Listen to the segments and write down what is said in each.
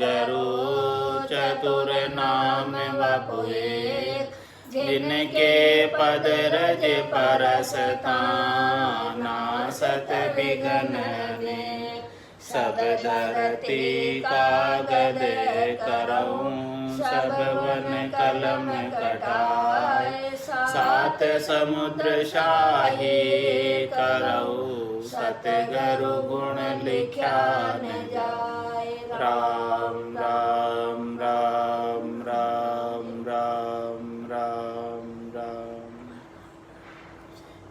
सतगुरु चतुर नाम बपुए, जिनके पद रज परस ताना, सत बिघन में सब धरती कागद करऊं, सब वन कलम कटाए, सात समुद्र शाही करऊं, सतगुरु गुण लिख्या न जाए। राम राम राम राम राम राम राम।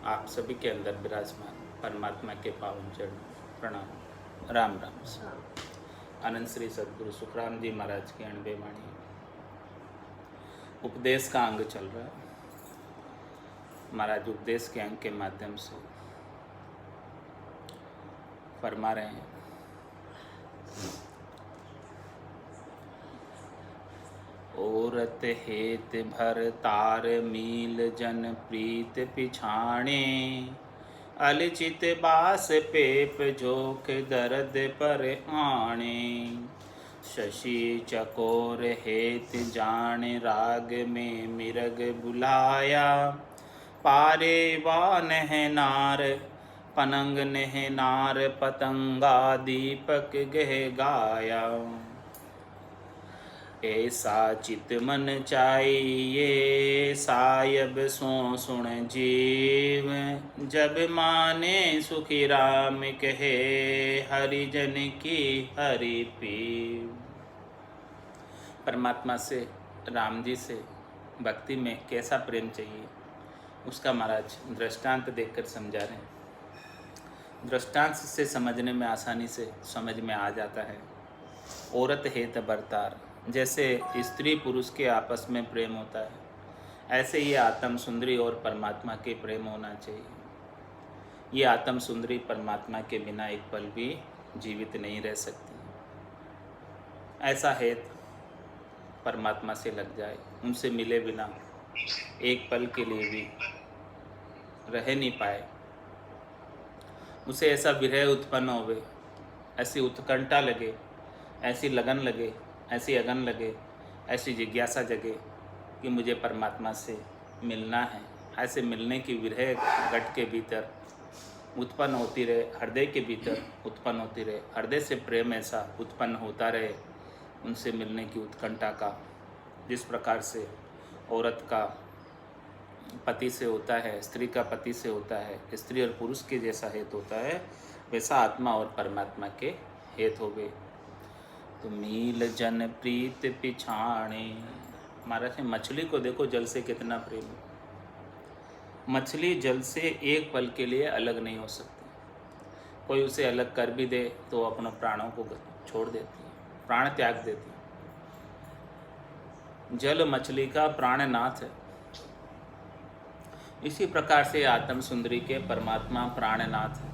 आप सभी के अंदर विराजमान परमात्मा के पावन चरणों प्रणाम। राम राम। आनंद श्री सद्गुरु सुखराम जी महाराज की 90 वाणी उपदेश का अंग चल रहा है। महाराज उपदेश के अंग के माध्यम से फरमा रहे हैं, औरत हेत भर तार मील जन प्रीत पिछाणे, अलचित बास पेप जोख दर्द पर आणे, शशि चकोर हेत जान राग में मिरग बुलाया, पारे वान है नार पनंग नेह नार पतंगा दीपक गह गाया, ऐसा चित मन चाहिए सायब सो सुन जीव, जब माने सुखी राम कहे हरिजन की हरि पीव। परमात्मा से, राम जी से भक्ति में कैसा प्रेम चाहिए उसका महाराज दृष्टांत देकर समझा रहे हैं। दृष्टांत से समझने में आसानी से समझ में आ जाता है। औरत हेत बरतार, जैसे स्त्री पुरुष के आपस में प्रेम होता है, ऐसे ये आत्म सुंदरी और परमात्मा के प्रेम होना चाहिए। ये आत्म सुंदरी परमात्मा के बिना एक पल भी जीवित नहीं रह सकती। ऐसा हेत परमात्मा से लग जाए, उनसे मिले बिना एक पल के लिए भी रह नहीं पाए, उसे ऐसा विरह उत्पन्न होवे, ऐसी उत्कंठा लगे, ऐसी लगन लगे, ऐसी अगन लगे, ऐसी जिज्ञासा जगे कि मुझे परमात्मा से मिलना है। ऐसे मिलने की विरह घट के भीतर उत्पन्न होती रहे, हृदय के भीतर उत्पन्न होती रहे, हृदय से प्रेम ऐसा उत्पन्न होता रहे, उनसे मिलने की उत्कंठा का। जिस प्रकार से औरत का पति से होता है, स्त्री का पति से होता है, स्त्री और पुरुष के जैसा हेत होता है, वैसा आत्मा और परमात्मा के हेत हो गए। तो मील जन प्रीत पिछाणे, महाराज मछली को देखो जल से कितना प्रेम है। मछली जल से एक पल के लिए अलग नहीं हो सकती। कोई उसे अलग कर भी दे तो अपने प्राणों को छोड़ देती है, प्राण त्याग देती है। जल मछली का प्राणनाथ है। इसी प्रकार से आत्म सुंदरी के परमात्मा प्राणनाथ है।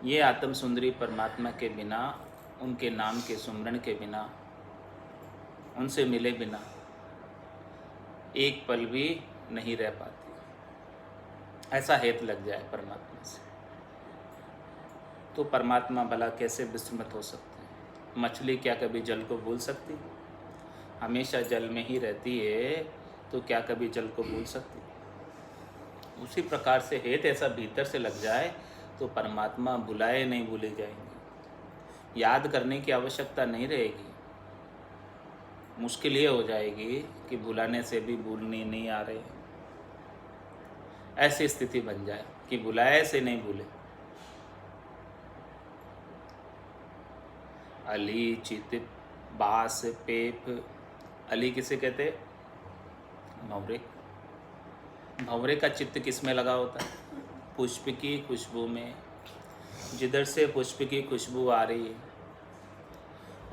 ये आत्म सुंदरी परमात्मा के बिना, उनके नाम के सुमरण के बिना, उनसे मिले बिना एक पल भी नहीं रह पाती। ऐसा हेत लग जाए परमात्मा से तो परमात्मा भला कैसे विस्मृत हो सकते हैं। मछली क्या कभी जल को भूल सकती? हमेशा जल में ही रहती है, तो क्या कभी जल को भूल सकती? उसी प्रकार से हेत ऐसा भीतर से लग जाए तो परमात्मा भुलाए नहीं भूले जाएंगे। याद करने की आवश्यकता नहीं रहेगी। मुश्किल ये हो जाएगी कि भुलाने से भी भूलने नहीं आ रहे। ऐसी स्थिति बन जाए कि भुलाए से नहीं भूले। अली चित बास पेप, अली किसे कहते? भंवरे। भंवरे का चित्त किस में लगा होता है? पुष्प की खुशबू में। जिधर से पुष्प की खुशबू आ रही है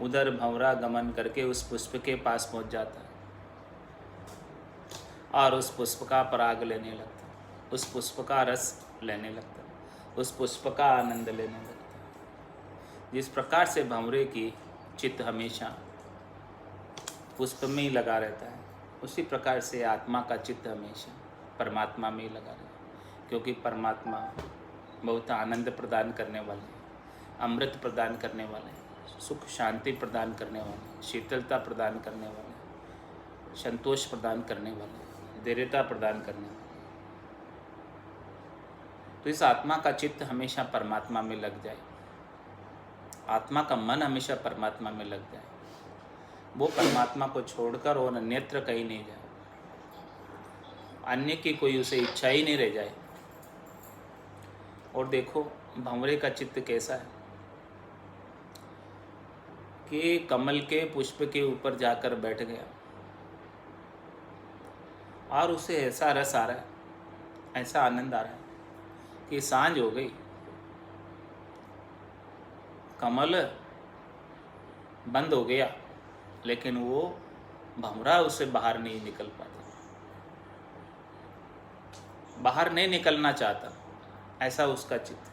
उधर भंवरा गमन करके उस पुष्प के पास पहुंच जाता है और उस पुष्प का पराग लेने लगता है, उस पुष्प का रस लेने लगता है, उस पुष्प का आनंद लेने लगता है। जिस प्रकार से भंवरे की चित्त हमेशा पुष्प में ही लगा रहता है, उसी प्रकार से आत्मा का चित्त हमेशा परमात्मा में ही लगा रहता है। क्योंकि परमात्मा बहुत आनंद प्रदान करने वाले हैं, अमृत प्रदान करने वाले हैं। सुख शांति प्रदान करने वाले, शीतलता प्रदान करने वाले, संतोष प्रदान करने वाले, धैर्यता प्रदान करने वाले। तो इस आत्मा का चित्त हमेशा परमात्मा में लग जाए, आत्मा का मन हमेशा परमात्मा में लग जाए, वो परमात्मा को छोड़कर और अन्यत्र कहीं नहीं जाए, अन्य की कोई उसे इच्छा ही नहीं रह जाए। और देखो भंवरे का चित्त कैसा है कि कमल के पुष्प के ऊपर जाकर बैठ गया और उसे ऐसा रस आ रहा है, ऐसा आनंद आ रहा है कि सांझ हो गई, कमल बंद हो गया, लेकिन वो भंवरा उससे बाहर नहीं निकल पाता, बाहर नहीं निकलना चाहता, ऐसा उसका चित्त।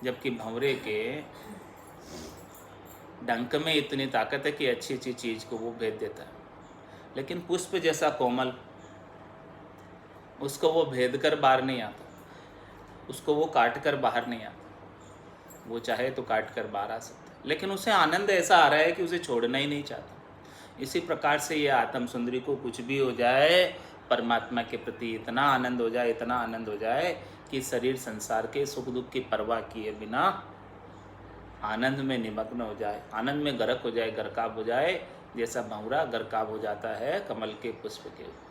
जबकि भंवरे के डंक में इतनी ताकत है कि अच्छी अच्छी चीज़ को वो भेद देता है, लेकिन पुष्प जैसा कोमल, उसको वो भेद कर बाहर नहीं आता, उसको वो काट कर बाहर नहीं आता। वो चाहे तो काट कर बाहर आ सकता है, लेकिन उसे आनंद ऐसा आ रहा है कि उसे छोड़ना ही नहीं चाहता। इसी प्रकार से ये आत्म सुंदरी को कुछ भी हो जाए, परमात्मा के प्रति इतना आनंद हो जाए, इतना आनंद हो जाए कि शरीर संसार के सुख दुख की परवाह किए बिना आनंद में निमग्न हो जाए, आनंद में गर्क हो जाए, गर्काब हो जाए, जैसा भंवरा गर्काब हो जाता है कमल के पुष्प के ऊपर।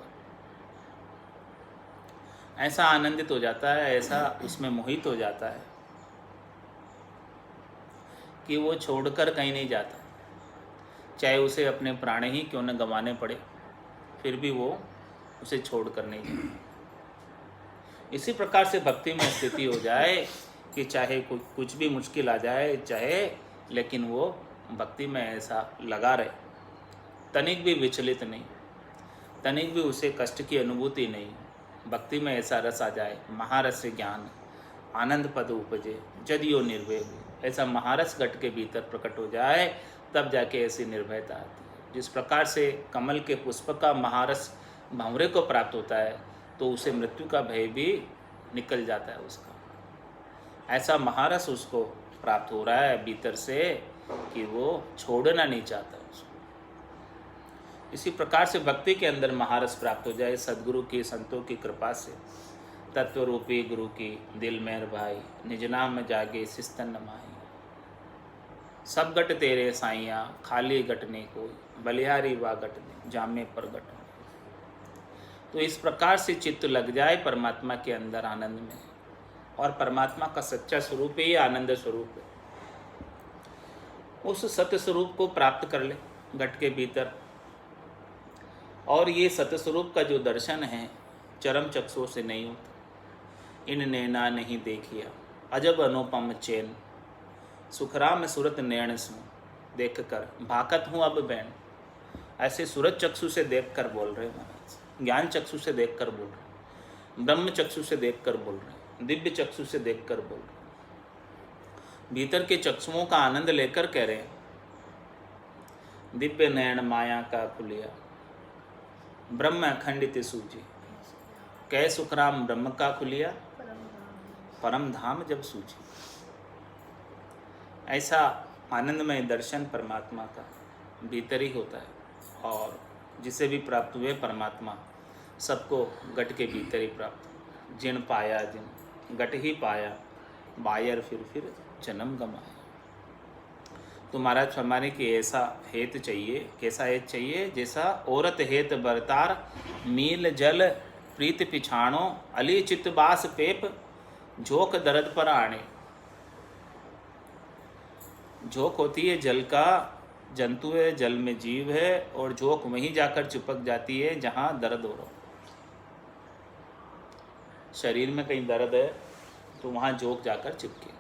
ऐसा आनंदित हो जाता है, ऐसा उसमें मोहित हो जाता है कि वो छोड़कर कहीं नहीं जाता, चाहे उसे अपने प्राण ही क्यों न गंवाने पड़े, फिर भी वो उसे छोड़कर नहीं जाता। इसी प्रकार से भक्ति में स्थिति हो जाए कि चाहे कुछ भी मुश्किल आ जाए, चाहे, लेकिन वो भक्ति में ऐसा लगा रहे, तनिक भी विचलित नहीं, तनिक भी उसे कष्ट की अनुभूति नहीं। भक्ति में ऐसा रस आ जाए, महारस ज्ञान आनंद पद उपजे जदियो निर्भय, ऐसा महारस घट के भीतर प्रकट हो जाए, तब जाके ऐसी निर्भयता आती है। जिस प्रकार से कमल के पुष्प का महारस भंवरे को प्राप्त होता है, तो उसे मृत्यु का भय भी निकल जाता है उसका। ऐसा महारस उसको प्राप्त हो रहा है भीतर से कि वो छोड़ना नहीं चाहता उसको। इसी प्रकार से भक्ति के अंदर महारस प्राप्त हो जाए सद्गुरु की, संतों की कृपा से, तत्व रूपी गुरु की दिल मेहर भाई, निज नाम जागे सिस्तन नमाई, सब गट तेरे साइया खाली गटने कोई, बलिहारी वा गटने जामे पर गट। तो इस प्रकार से चित्त लग जाए परमात्मा के अंदर आनंद में, और परमात्मा का सच्चा स्वरूप ही आनंद स्वरूप है, उस सत्य स्वरूप को प्राप्त कर ले घट के भीतर। और ये सत्य स्वरूप का जो दर्शन है चरम चक्षुओं से नहीं होता, इन नैना नहीं देखिया अजब अनुपम चैन, सुखराम सूरत नैन सु देख कर भाकत हूँ अब बैन। ऐसे सूरत चक्षु से देख कर बोल रहे महाराज, ज्ञान चक्षु से देख कर बोल रहे, ब्रह्म चक्षु से देख कर बोल रहे, दिव्य चक्षु से देख कर बोल रहे, भीतर के चक्षुओं का आनंद लेकर कह रहे हैं, दिव्य नयन माया का खुलिया ब्रह्म खंडित सूझी, कै सुखराम ब्रह्म का खुलिया परम धाम जब सूझी। ऐसा आनंदमय दर्शन परमात्मा का भीतर ही होता है, और जिसे भी प्राप्त हुए परमात्मा सबको घट के भीतर ही प्राप्त। जिन पाया जिन घट ही पाया, बायर फिर जन्म गमाया। तो महाराज फरमाने की ऐसा हेत चाहिए, कैसा हेत चाहिए, जैसा औरत हेत बरतार मील जल प्रीत पिछाणो, अली चित बास पेप झोंक दर्द पर आने। झोंक होती है जल का, जंतु है, जल में जीव है, और झोंक वहीं जाकर चिपक जाती है जहाँ दर्द हो रहा हो। शरीर में कहीं दर्द है तो वहाँ झोंक जाकर चिपके,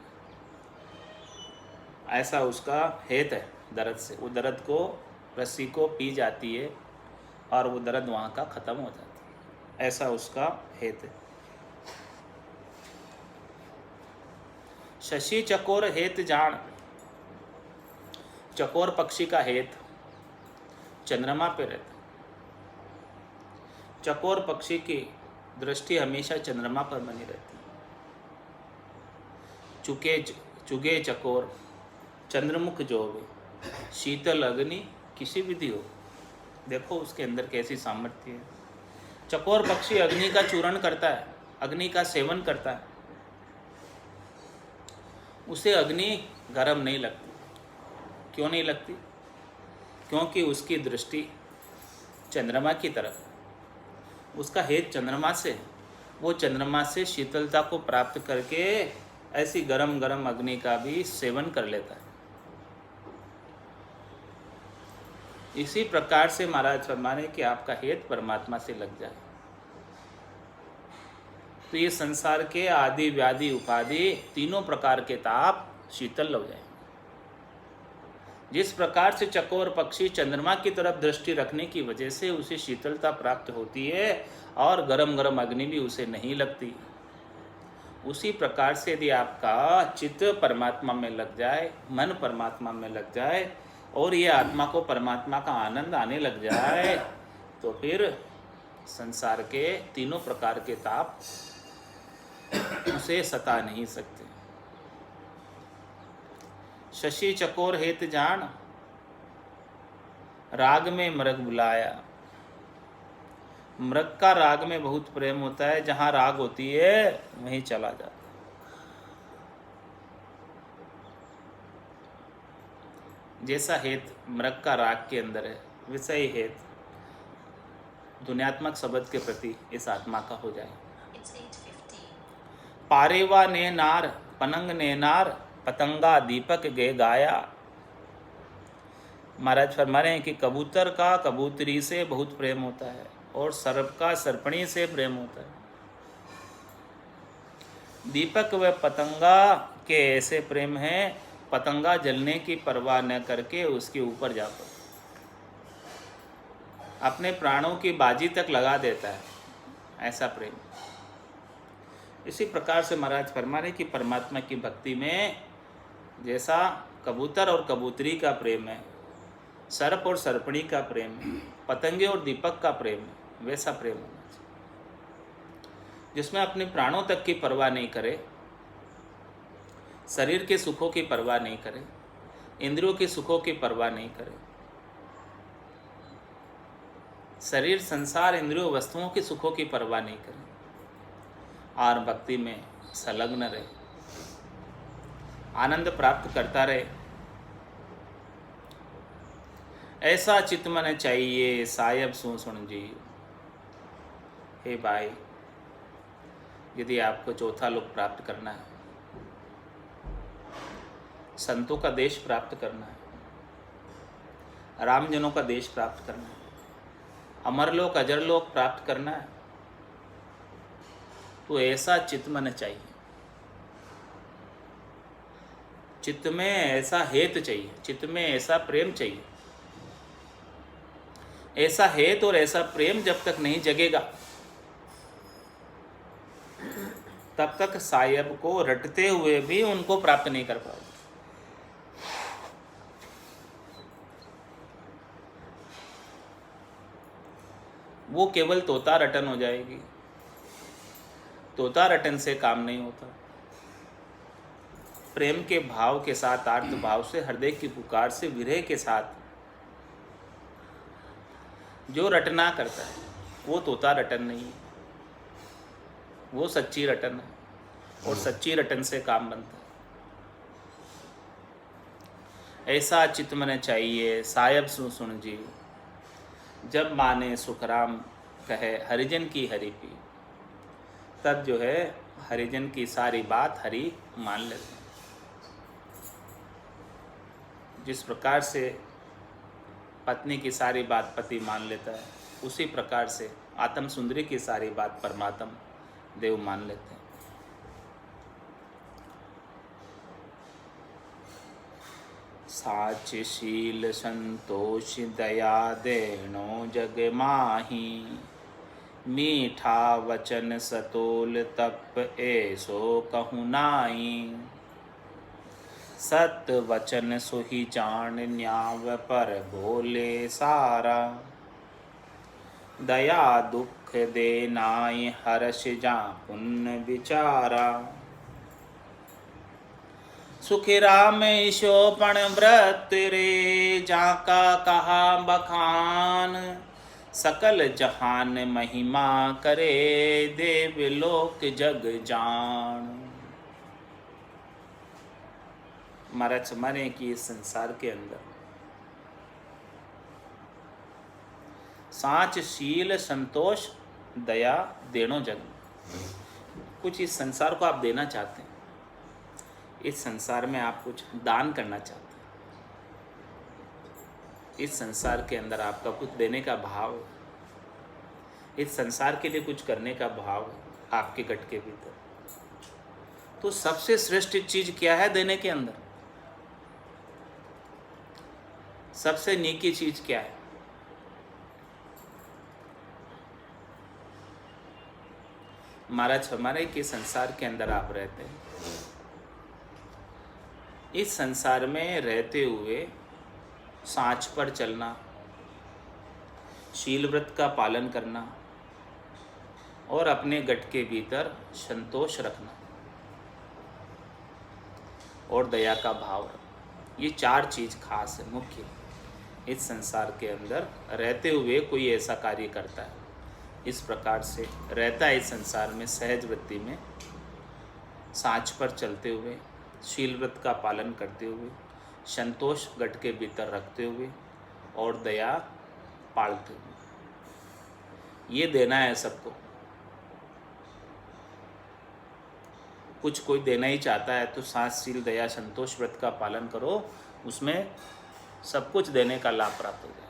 ऐसा उसका हेत है दर्द से। वो दर्द को, रस्सी को पी जाती है और वो दर्द वहाँ का ख़त्म हो जाता है, ऐसा उसका हेत है। शशि चकोर हेत जान, चकोर पक्षी का हेत चंद्रमा पे रहता। चकोर पक्षी की दृष्टि हमेशा चंद्रमा पर बनी रहती है। चुगे चकोर चंद्रमुख जो हो, शीतल अग्नि किसी विधि हो, देखो उसके अंदर कैसी सामर्थ्य है। चकोर पक्षी अग्नि का चूर्ण करता है, अग्नि का सेवन करता है, उसे अग्नि गर्म नहीं लगती। क्यों नहीं लगती? क्योंकि उसकी दृष्टि चंद्रमा की तरफ, उसका हेत चंद्रमा से, वो चंद्रमा से शीतलता को प्राप्त करके ऐसी गरम गरम अग्नि का भी सेवन कर लेता है। इसी प्रकार से महाराज फरमाने कि आपका हेत परमात्मा से लग जाए तो ये संसार के आदि व्याधि उपाधि तीनों प्रकार के ताप शीतल हो जाए। जिस प्रकार से चकोर पक्षी चंद्रमा की तरफ दृष्टि रखने की वजह से उसे शीतलता प्राप्त होती है और गरम गरम अग्नि भी उसे नहीं लगती, उसी प्रकार से यदि आपका चित्त परमात्मा में लग जाए, मन परमात्मा में लग जाए और ये आत्मा को परमात्मा का आनंद आने लग जाए तो फिर संसार के तीनों प्रकार के ताप उसे सता नहीं सकते। शशि चकोर हेत जान, राग में मृग बुलाया। मृग का राग में बहुत प्रेम होता है, जहाँ राग होती है वहीं चला जाता है। जैसा हेत मृग का राग के अंदर है, वैसा ही हेत दुनियात्मक शब्द के प्रति इस आत्मा का हो जाए। पारेवा ने नार पनंग ने नार, पतंगा दीपक गे गाया। महाराज फरमा रहे हैं कि कबूतर का कबूतरी से बहुत प्रेम होता है और सर्प का सर्पणी से प्रेम होता है। दीपक व पतंगा के ऐसे प्रेम है, पतंगा जलने की परवाह न करके उसके ऊपर जाकर अपने प्राणों की बाजी तक लगा देता है, ऐसा प्रेम। इसी प्रकार से महाराज फरमा रहे कि परमात्मा की भक्ति में जैसा कबूतर और कबूतरी का प्रेम है, सर्प और सर्पणी का प्रेम है, पतंगे और दीपक का प्रेम है, वैसा प्रेम होना चाहिए जिसमें अपने प्राणों तक की परवाह नहीं करे, शरीर के सुखों की परवाह नहीं करे, इंद्रियों के सुखों की परवाह नहीं करे, शरीर संसार इंद्रियों वस्तुओं के सुखों की परवाह नहीं करे और भक्ति में संलग्न रहे, आनंद प्राप्त करता रहे। ऐसा चित्त मन चाहिए सायब सुन जी। हे भाई, यदि आपको चौथा लोक प्राप्त करना है, संतों का देश प्राप्त करना है, रामजनों का देश प्राप्त करना है, अमरलोक अजरलोक प्राप्त करना है, तो ऐसा चित्त मन चाहिए, चित्त में ऐसा हेत चाहिए, चित्त में ऐसा प्रेम चाहिए। ऐसा हेत और ऐसा प्रेम जब तक नहीं जगेगा तब तक सायब को रटते हुए भी उनको प्राप्त नहीं कर पाओगे। वो केवल तोता रटन हो जाएगी। तोता रटन से काम नहीं होता। प्रेम के भाव के साथ, आर्त भाव से, हृदय की पुकार से, विरह के साथ जो रटना करता है वो तोता रटन नहीं है, वो सच्ची रटन है और सच्ची रटन से काम बनता है। ऐसा चित्त मन चाहिए सायब सुन जीव, जब माने सुखराम कहे हरिजन की हरि पी, तब जो है हरिजन की सारी बात हरि मान लेते हैं। जिस प्रकार से पत्नी की सारी बात पति मान लेता है, उसी प्रकार से आत्म सुंदरी की सारी बात परमात्मा देव मान लेते हैं। साच शील संतोष दया देनो जग माही, मीठा वचन सतोल तप ऐसो कहूँ नाई। सत वचन सोही जान न्याव पर बोले सारा, दया दुख दे नाई हर्ष जा पुण्य विचारा। सुखी राम ईशोपण व्रत रे, जाका कहा बखान। सकल जहान महिमा करे, देव लोक जग जान। महाराज हमारे कि इस संसार के अंदर साच शील संतोष दया देनो जग। कुछ इस संसार को आप देना चाहते हैं, इस संसार में आप कुछ दान करना चाहते हैं, इस संसार के अंदर आपका कुछ देने का भाव है, इस संसार के लिए कुछ करने का भाव है आपके गट के भीतर, तो सबसे श्रेष्ठ चीज क्या है देने के अंदर? सबसे नीकी चीज क्या है? महाराज हमारे के संसार के अंदर आप रहते हैं, इस संसार में रहते हुए सांच पर चलना, शील व्रत का पालन करना और अपने गट के भीतर संतोष रखना और दया का भाव रखना, ये चार चीज खास है, मुख्य। इस संसार के अंदर रहते हुए कोई ऐसा कार्य करता है, इस प्रकार से रहता है इस संसार में सहज वृत्ति में, सांच पर चलते हुए, शील व्रत का पालन करते हुए, संतोष गट के भीतर रखते हुए और दया पालते हुए, ये देना है सबको। कुछ कोई देना ही चाहता है तो सांच शील दया संतोष व्रत का पालन करो, उसमें सब कुछ देने का लाभ प्राप्त हो जाएगा।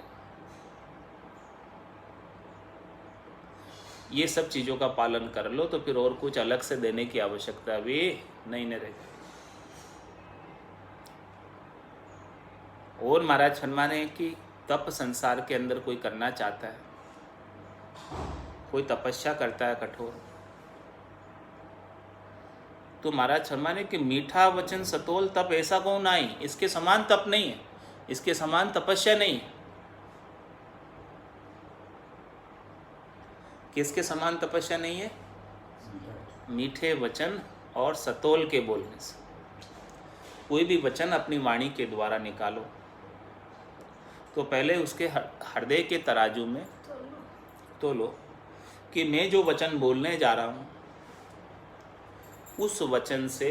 ये सब चीज़ों का पालन कर लो तो फिर और कुछ अलग से देने की आवश्यकता भी नहीं रहेगी। और महाराज फरमाने हैं कि तप संसार के अंदर कोई करना चाहता है, कोई तपस्या करता है कठोर, तो महाराज फरमाने कि मीठा वचन सतोल तप ऐसा कौन आई, इसके समान तप नहीं है, इसके समान तपस्या नहीं है। किसके समान तपस्या नहीं है? मीठे वचन और सतोल के बोलने से। कोई भी वचन अपनी वाणी के द्वारा निकालो तो पहले उसके हृदय के तराजू में तोलो कि मैं जो वचन बोलने जा रहा हूँ उस वचन से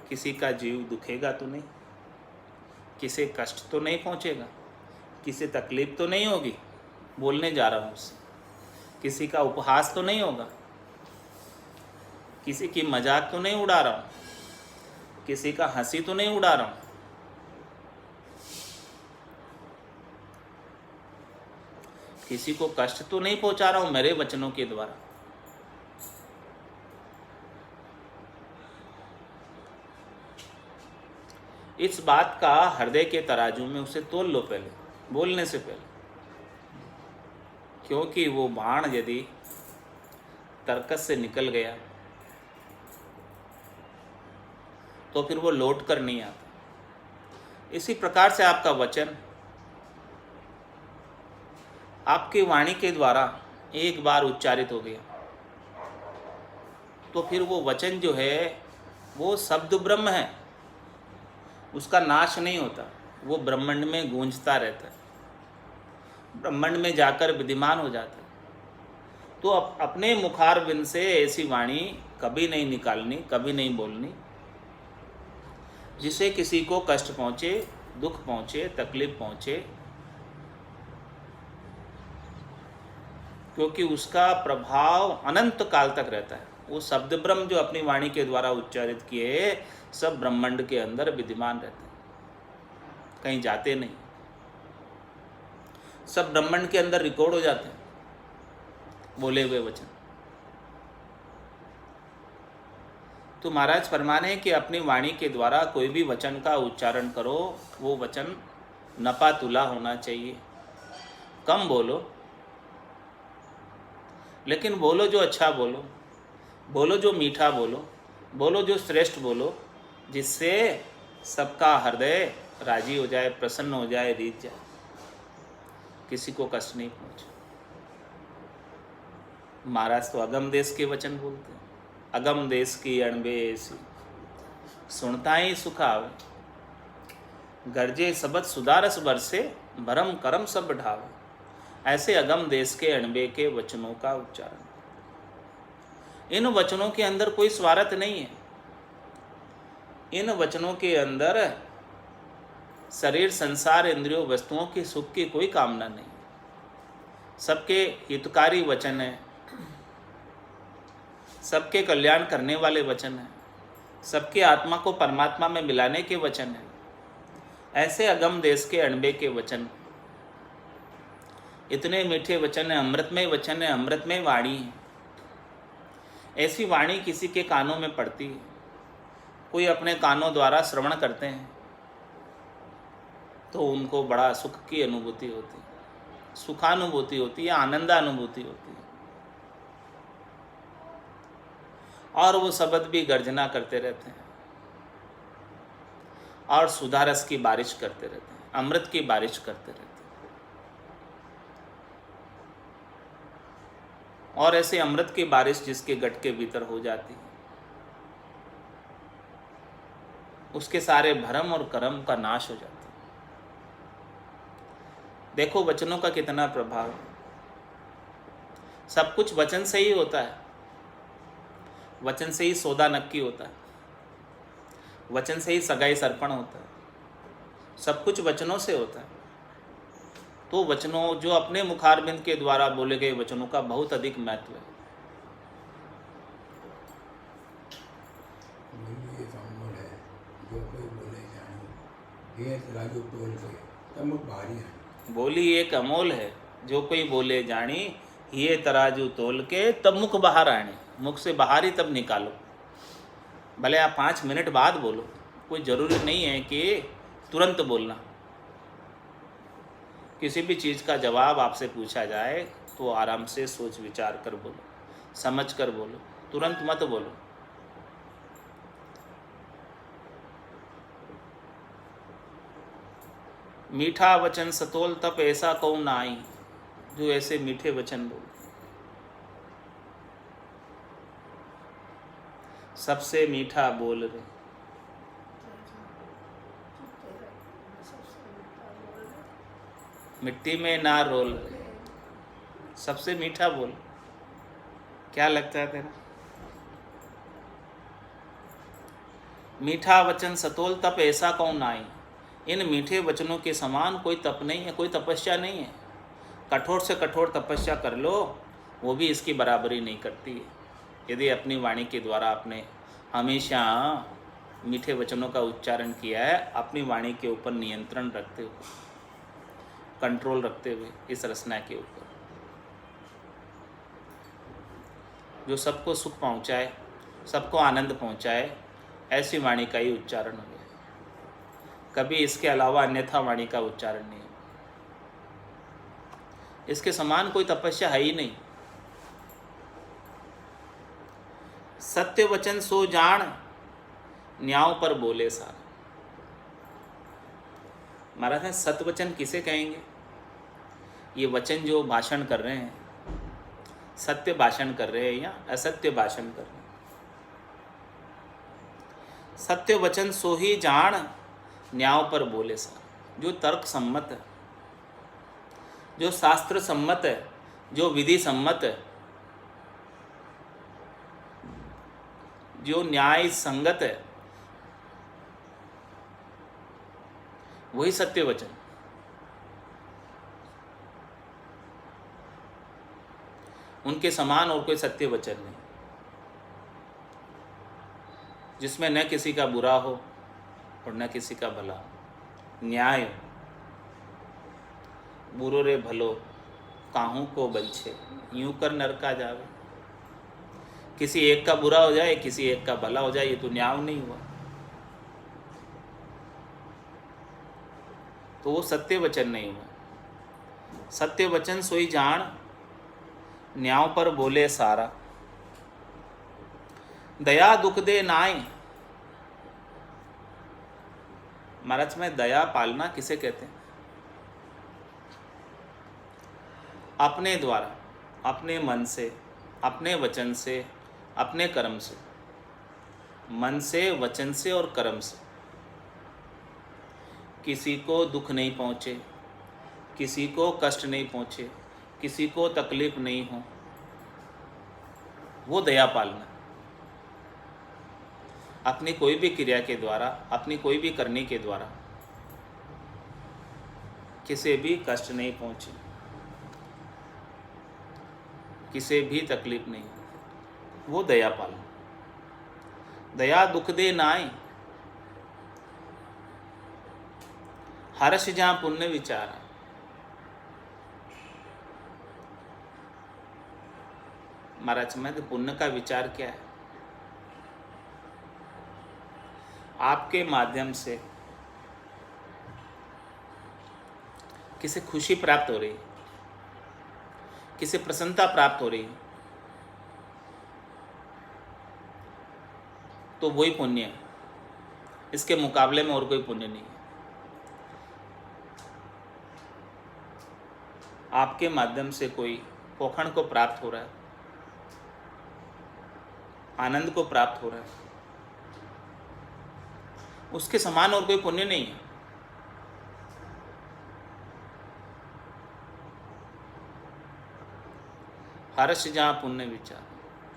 किसी का जीव दुखेगा तो नहीं, किसी कष्ट तो नहीं पहुँचेगा, किसी तकलीफ तो नहीं होगी बोलने जा रहा हूँ उससे, किसी का उपहास तो नहीं होगा, किसी की मजाक तो नहीं उड़ा रहा हूँ, किसी का हंसी तो नहीं उड़ा रहा हूँ, किसी को कष्ट तो नहीं पहुंचा रहा हूँ मेरे वचनों के द्वारा। इस बात का हृदय के तराजू में उसे तोल लो पहले, बोलने से पहले, क्योंकि वो बाण यदि तर्कस से निकल गया तो फिर वो लौट कर नहीं आता। इसी प्रकार से आपका वचन आपकी वाणी के द्वारा एक बार उच्चारित हो गया तो फिर वो वचन जो है वो शब्द ब्रह्म है, उसका नाश नहीं होता, वो ब्रह्मांड में गूंजता रहता है, ब्रह्मांड में जाकर विद्यमान हो जाता है। तो अपने मुखारविंद से ऐसी वाणी कभी नहीं निकालनी, कभी नहीं बोलनी जिसे किसी को कष्ट पहुँचे, दुख पहुँचे, तकलीफ पहुँचे, क्योंकि उसका प्रभाव अनंत काल तक रहता है। वो शब्द ब्रह्म जो अपनी वाणी के द्वारा उच्चारित किए सब ब्रह्मांड के अंदर विद्यमान रहते हैं, कहीं जाते नहीं, सब ब्रह्मांड के अंदर रिकॉर्ड हो जाते हैं बोले हुए वचन। तो महाराज फरमाने हैं कि अपनी वाणी के द्वारा कोई भी वचन का उच्चारण करो, वो वचन नपा तुला होना चाहिए, कम बोलो लेकिन बोलो जो अच्छा बोलो, बोलो जो मीठा बोलो, बोलो जो श्रेष्ठ बोलो, जिससे सबका हृदय राजी हो जाए, प्रसन्न हो जाए, रीझ जाए, किसी को कष्ट नहीं पहुँचे। महाराज तो अगम देश के वचन बोलते हैं, अगम देश की अणबे ऐसी, सुनता ही सुख आवे, गर्जे सबद सुदारस बरसे, भरम करम सब ढावे। ऐसे अगम देश के अणबे के वचनों का उच्चारण। इन वचनों के अंदर कोई स्वार्थ नहीं है। इन वचनों के अंदर शरीर, संसार, इंद्रियों, वस्तुओं की सुख की कोई कामना नहीं। सबके हितकारी वचन है, सबके कल्याण करने वाले वचन है, सबके आत्मा को परमात्मा में मिलाने के वचन है। ऐसे अगम देश के अणबे के वचन, इतने मीठे वचन है, अमृतमय वचन है, अमृतमय वाणी है। ऐसी वाणी किसी के कानों में पड़ती है, कोई अपने कानों द्वारा श्रवण करते हैं तो उनको बड़ा सुख की अनुभूति होती है, सुखानुभूति होती है, आनंदानुभूति होती है। और वो शब्द भी गर्जना करते रहते हैं और सुधारस की बारिश करते रहते हैं, अमृत की बारिश करते रहते हैं। और ऐसे अमृत की बारिश जिसके गट के भीतर हो जाती है, उसके सारे भरम और कर्म का नाश हो जाता है। देखो वचनों का कितना प्रभाव है। सब कुछ वचन से ही होता है, वचन से ही सौदा नक्की होता है, वचन से ही सगाई सर्पण होता है, सब कुछ वचनों से होता है। तो वचनों, जो अपने मुखारबिंद के द्वारा बोले गए वचनों का बहुत अधिक महत्व है। बोली एक अमोल है, जो कोई बोले जानी, ये तराजू तोल के तब मुख बाहर आने। मुख से बाहर ही तब निकालो, भले आप 5 मिनट बाद बोलो, कोई ज़रूरी नहीं है कि तुरंत बोलना। किसी भी चीज़ का जवाब आपसे पूछा जाए तो आराम से सोच विचार कर बोलो, समझ कर बोलो, तुरंत मत बोलो। मीठा वचन सतोल तप ऐसा कौ नाई, जो ऐसे मीठे वचन बोलते, सबसे मीठा बोल रहे, मिट्टी में ना रोल रहे, सबसे मीठा बोल। क्या लगता है तेरा? मीठा वचन सतोल तप ऐसा कौन नाई। इन मीठे वचनों के समान कोई तप नहीं है, कोई तपस्या नहीं है। कठोर से कठोर तपस्या कर लो, वो भी इसकी बराबरी नहीं करती है। यदि अपनी वाणी के द्वारा आपने हमेशा मीठे वचनों का उच्चारण किया है, अपनी वाणी के ऊपर नियंत्रण रखते हुए, कंट्रोल रखते हुए इस रचना के ऊपर, जो सबको सुख पहुंचाए, सबको आनंद पहुंचाए, ऐसी वाणी का ही उच्चारण हो गया। कभी इसके अलावा अन्यथा वाणी का उच्चारण नहीं। इसके समान कोई तपस्या है ही नहीं। सत्य वचन सो जान, न्याव पर बोले सार। महाराज है, सत्य वचन किसे कहेंगे? ये वचन जो भाषण कर रहे हैं, सत्य भाषण कर रहे हैं या असत्य भाषण कर रहे हैं? सत्य वचन सो ही जान, न्याव पर बोले सार। जो तर्क सम्मत है, जो शास्त्र सम्मत है, जो विधि सम्मत है, जो न्याय संगत है, वही सत्य वचन। उनके समान और कोई सत्य वचन नहीं, जिसमें न किसी का बुरा हो और न किसी का भला हो। न्याय, बुरो रे भलो काहू को बंछे, यूं कर नरका जावे। किसी एक का बुरा हो जाए, किसी एक का भला हो जाए, ये तो न्याय नहीं हुआ। तो वो सत्य वचन नहीं हुआ। सत्य वचन सोई जान, न्याय पर बोले सारा। दया दुख दे नाय। महाराज में दया पालना किसे कहते हैं? अपने द्वारा, अपने मन से, अपने वचन से, अपने कर्म से मन से, वचन से और कर्म से किसी को दुख नहीं पहुँचे, किसी को कष्ट नहीं पहुँचे, किसी को तकलीफ नहीं हो, वो दया पालना। अपनी कोई भी क्रिया के द्वारा, अपनी कोई भी करने के द्वारा किसी भी कष्ट नहीं पहुँचे, किसी भी तकलीफ नहीं, वो दया पालना। दया दुख दे नाय, हर्ष जहाँ पुण्य विचार। महाराज में तो पुण्य का विचार क्या है? आपके माध्यम से किसे खुशी प्राप्त हो रही, किसे प्रसन्नता प्राप्त हो रही, तो वही पुण्य है। इसके मुकाबले में और कोई पुण्य नहीं है। आपके माध्यम से कोई पोखण को प्राप्त हो रहा है, आनंद को प्राप्त हो रहा है, उसके समान और कोई पुण्य नहीं है। हर्ष जहाँ पुण्य विचार।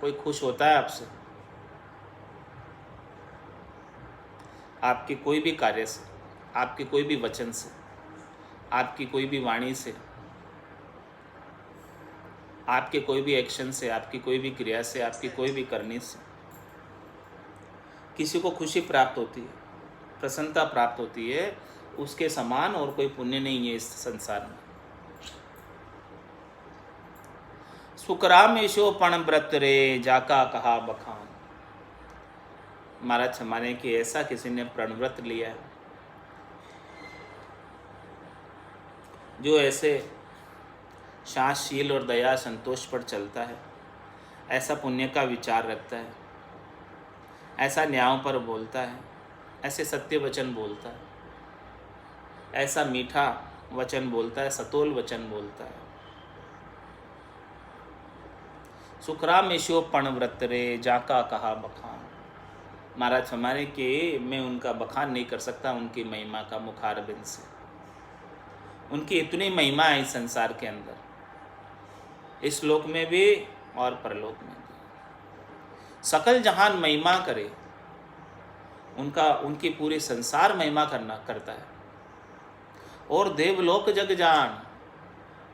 कोई खुश होता है आपसे, आपके कोई भी कार्य से, आपके कोई भी वचन से, आपकी कोई भी वाणी से, आपके कोई भी एक्शन से, आपकी कोई भी क्रिया से, आपकी कोई भी करने से किसी को खुशी प्राप्त होती है, प्रसन्नता प्राप्त होती है, उसके समान और कोई पुण्य नहीं है इस संसार में। सुकराम यशो पण व्रत रे जाका कहा बखान। महाराज हमारे कि ऐसा किसी ने प्रणव्रत लिया है जो ऐसे शांतशील और दया संतोष पर चलता है, ऐसा पुण्य का विचार रखता है, ऐसा न्यायों पर बोलता है, ऐसे सत्य वचन बोलता है, ऐसा मीठा वचन बोलता है, सतोल वचन बोलता है। सुखराम यशो पणव्रत रे जाका कहा बखान। महाराज हमारे कि मैं उनका बखान नहीं कर सकता, उनकी महिमा का मुखारबिंद से। उनकी इतनी महिमा है इस संसार के अंदर, इस लोक में भी और परलोक में भी। सकल जहान महिमा करे, उनकी पूरी संसार महिमा करता है। और देवलोक जग जान,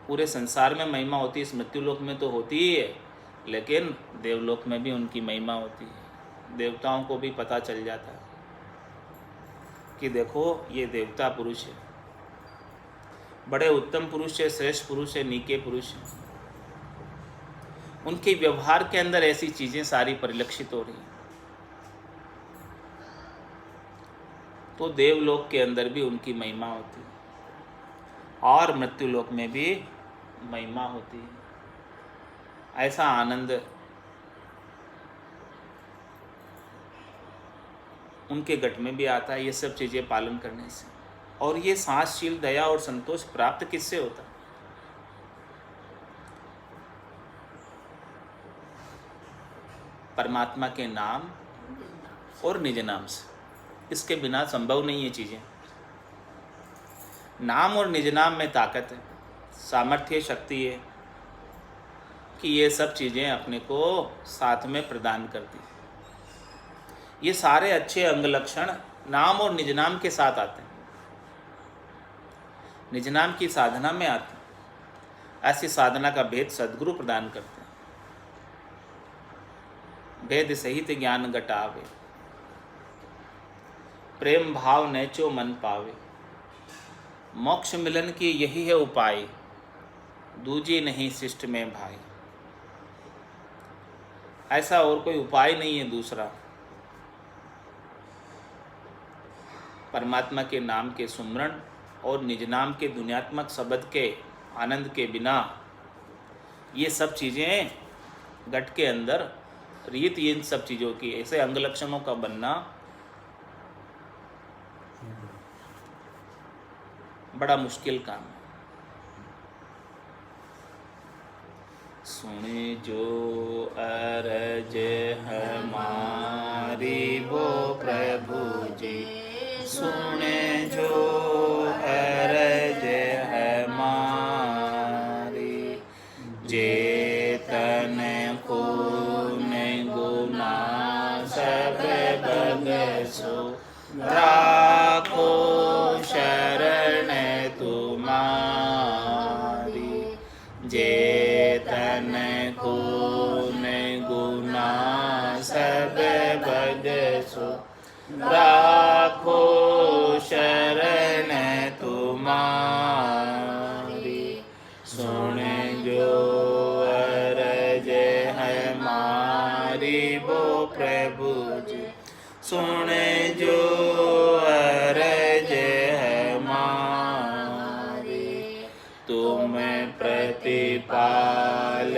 पूरे संसार में महिमा होती है, इस मृत्युलोक में तो होती ही है, लेकिन देवलोक में भी उनकी महिमा होती है। देवताओं को भी पता चल जाता है कि देखो ये देवता पुरुष है, बड़े उत्तम पुरुष है, श्रेष्ठ पुरुष है, नीके पुरुष है। उनके व्यवहार के अंदर ऐसी चीजें सारी परिलक्षित हो रही हैं। तो देवलोक के अंदर भी उनकी महिमा होती है और मृत्युलोक में भी महिमा होती है। ऐसा आनंद उनके घट में भी आता है, ये सब चीज़ें पालन करने से। और ये साहसशील दया और संतोष प्राप्त किससे होता है? परमात्मा के नाम और निज नाम से। इसके बिना संभव नहीं है चीज़ें। नाम और निज नाम में ताकत है, सामर्थ्य, शक्ति है कि ये सब चीज़ें अपने को साथ में प्रदान करती है। ये सारे अच्छे अंग लक्षण नाम और निज नाम के साथ आते हैं, निज नाम की साधना में आते हैं। ऐसी साधना का भेद सद्गुरु प्रदान करते हैं। भेद सहित ज्ञान घटावे, प्रेम भाव नेचो मन पावे। मोक्ष मिलन की यही है उपाय, दूजी नहीं शिष्ट में भाई। ऐसा और कोई उपाय नहीं है दूसरा। परमात्मा के नाम के सुमरण और निज नाम के दुनियात्मक शब्द के आनंद के बिना ये सब चीज़ें घट के अंदर रीत, इन सब चीज़ों की ऐसे अंग लक्षणों का बनना बड़ा मुश्किल काम है। सुने जो अरज हमारी वो प्रभु जी, सुने जो अरज हमारी। जेतन खून गुना सब बगसो, राखो शरण तुम्हारी। जेतन खून गुना सब बगसो, राखो शरण तुम्हारी। सुन जो अरज हमारी वो प्रभु जी, सुन जो अरज हमारी। तुम प्रतिपाल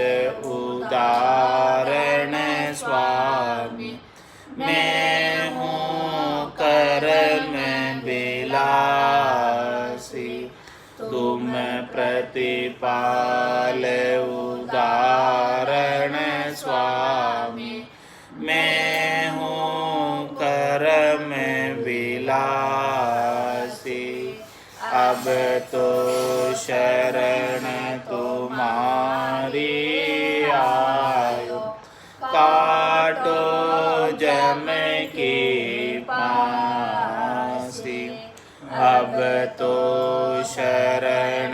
उदाहरण स्वामी, मैं हूँ कर्म बिलासी। तुम प्रतिपाल उदाहरण स्वामी, मैं हूँ कर्म बिलासी। अब तो शरण तुम्हारी आयो, काटो जम की फांसी। अब तो शरण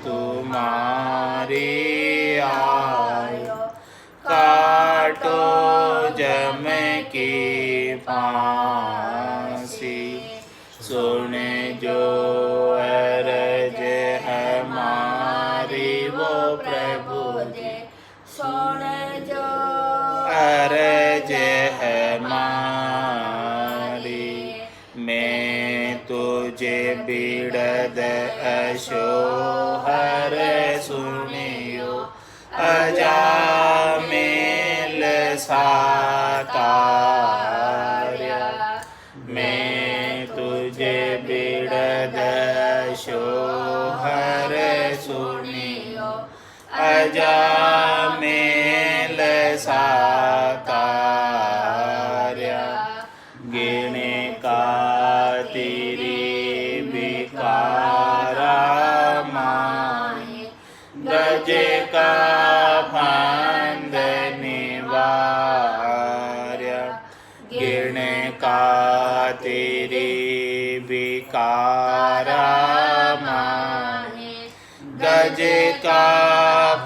तुम्हारी आयो, काटो जम की फांसी। सुन जो अरज हमारी वो प्रभु जी, सुन जो अरज हमारी। मैं तुझे बिड़द अशोहर सुनियो, अजामिल साकार्या। मैं तुझे बिड़द अशोहर सुनियो, अजामिल साकार्या। गिने का तेरी विकारा माए, गज का फंद निवार्या। गिने का तेरी विकारा माए, गज का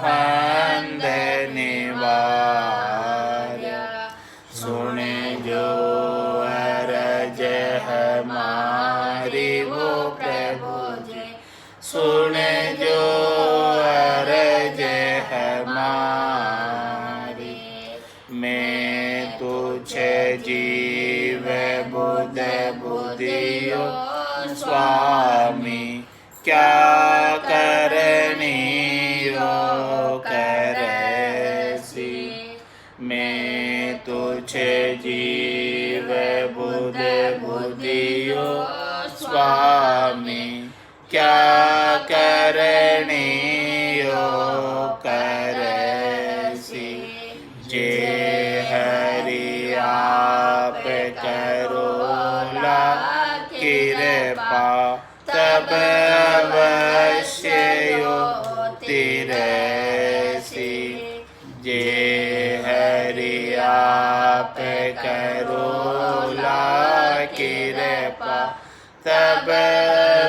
फंद निवार्या। सुन जो अरज हमारी वो प्रभु जी, सुन जो अरज हमारी। मैं तुझे जीव बुध बुधियो स्वामी, क्या करनी रो करसी। मैं तुझे जीव बुध बुधियो स्वामी, क्या करनी यो करसी। जे हरि आप करोला कृपा, तब अवश्य यो तिरसी। जे हरि आप करोला कृपा, तब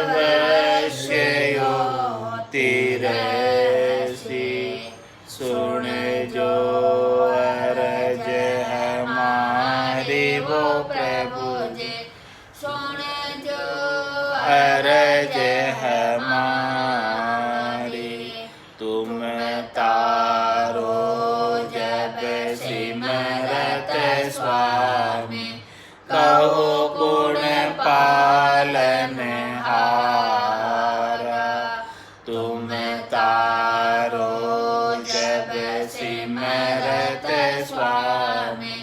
अवश्य यो तिरसी। सुन जो अरज हमारी वो प्रभु जी, सुन जो अरज हमारी। तुम तारो जब सिमरत स्वामी, कहो गुण पालन हारा। तुम तारो जब सिमरत स्वामी,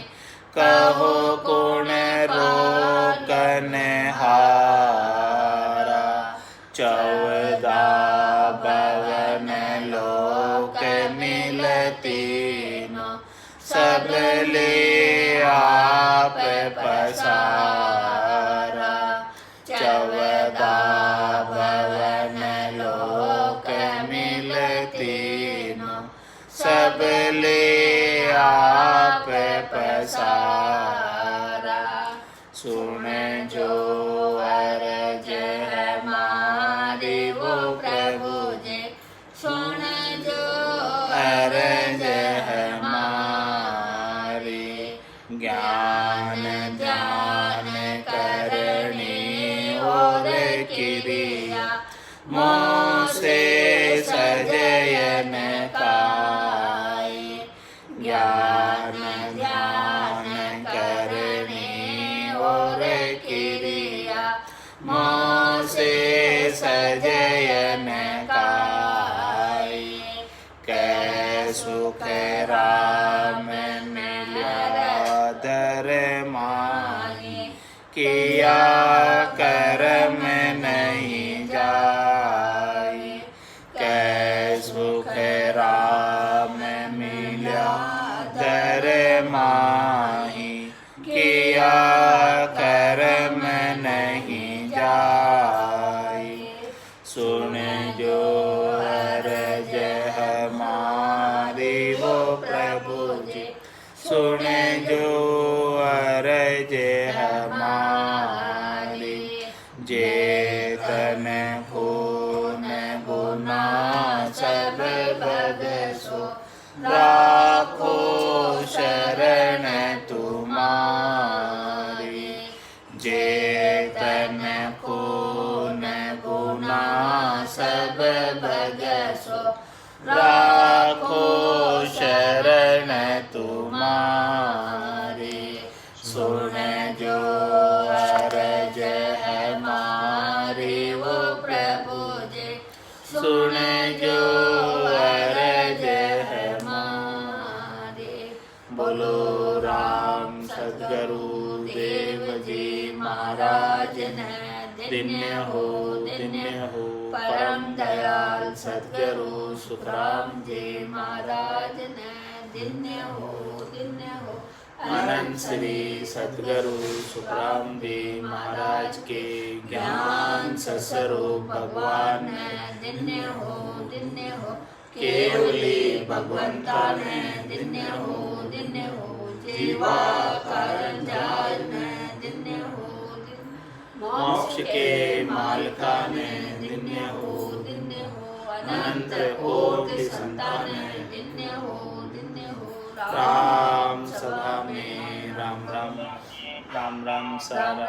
कहो गुण रोकन हारा। 14 भवन लोक मिलती सबले आप पसारा, 14 भवन लोक मिलतीनो, सबले आप पसारा। सुन जो अर्ज हमारी वो प्रभु जी, सुन जो अर्ज हमारी, ज्ञान ध्यान करनी और क्रिया, मोह से सजयन काई। ज्ञान ध्यान करनी और क्रिया, मोह से सजयन काई। कै सुख राम मिला दर माही, किया कर्म नहीं जाई। कै सुख राम मिला दर माही, किया कर्म नहीं जाई। सुन जो अर्ज हमारी वो प्रभु जी, सुन जो अर्ज हमारी। जेतन खून गुना सब बगसो, राखो शरण तुम्हारी। जेतन खून गुना सब बगसो, राखो शरण तुम्हारी। सुन जो अर्ज हमारी वो प्रभु जी, सुन जो अर्ज हमारी। बोलो राम सद्गुरु देव जी महाराज ने, धन्य हो परम दयाल सद्गुरु सुखराम जी महाराज ने, धन्य हो अनंत श्री सद्गुरु सुखराम जी महाराज के ज्ञान स्वरूप भगवान ने, धन्य हो केवली भगवंता ने, धन्य हो जीवा कारण जाल ने, धन्य हो मोक्ष के मालिका ने, धन्य हो अनंत कोटि संतान ने, धन्य हो राम सभा में राम राम सारा।